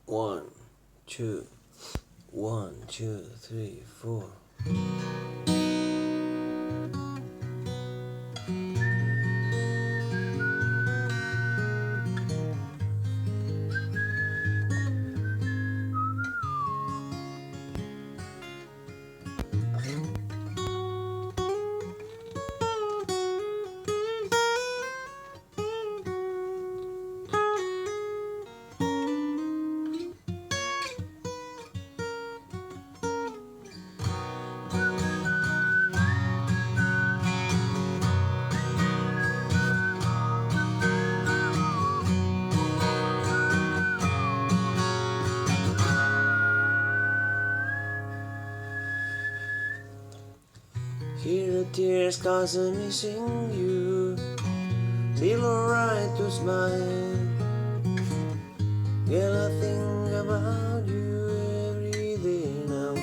One, two, 1, 2, 3, 4. Hear the tears cause I'm missing you. Feel alright to smile. Girl, I think about you every day now.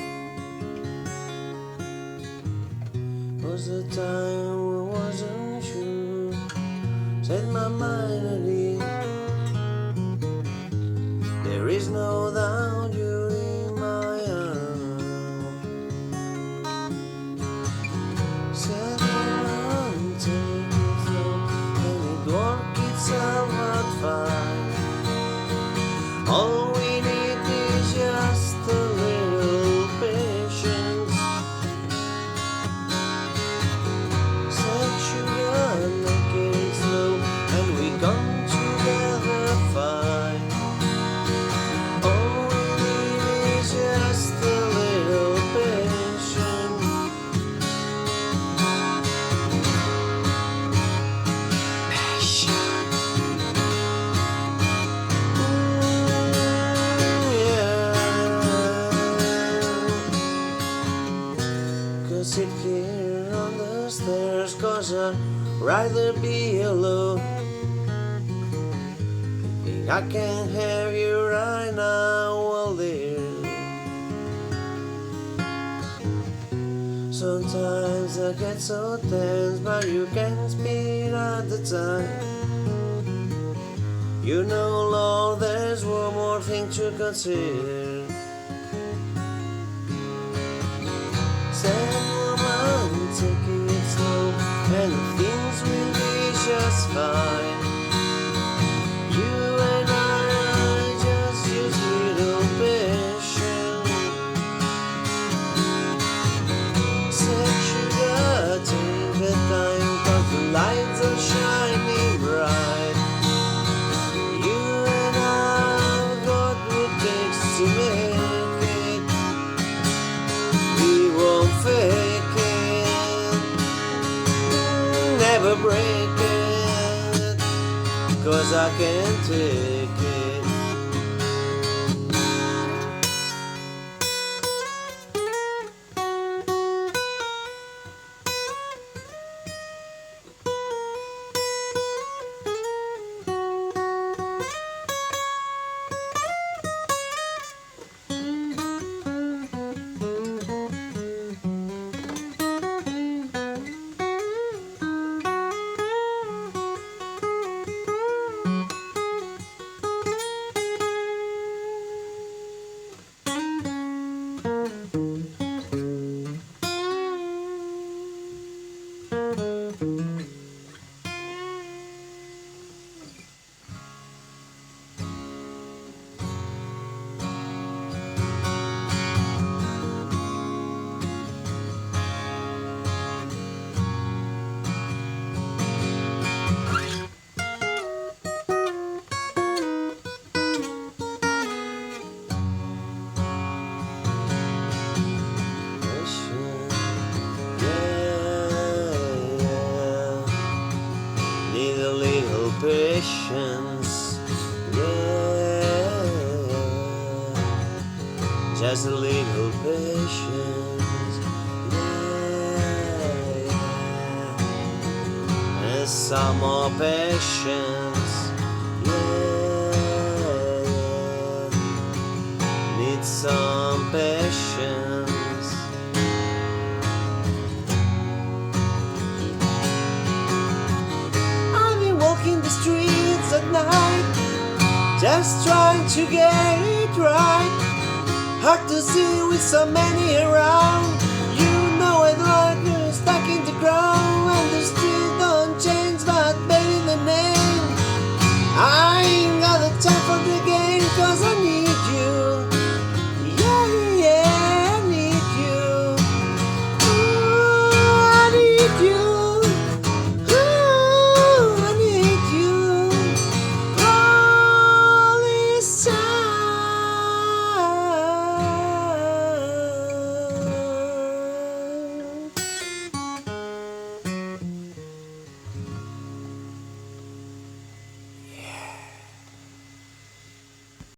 Was the time I wasn't sure. Set my mind at ease. There is no doubt you're in my arms. Set on, take it slow, and it work itself out fine. All we need is just a little patience. Set sugar, make it slow, and we come together fine. All we need is just a little patience. Sit here on the stairs, cause I'd rather be alone. Think I can have you right now, well there. Sometimes I get so tense, but you can't speak at the time. You know, Lord, there's one more thing to consider. Sad woman, take it slow, and things will be just fine. You and I just use little patience. Said sugar, take the time, cause the lights are shining bright. You and I've got what it takes to make it. We won't fake it, never break it, cause I can't take it. Need a little patience, yeah. Just a little patience, yeah. And some more patience, yeah. Need some patience. Walking the streets at night, just trying to get it right. Hard to see with so many around. You know it like you're stuck in the ground, and the streets don't change, but baby the name. I ain't got the time for the game, cause I need you. Yeah, yeah, I need you. Ooh, I need you.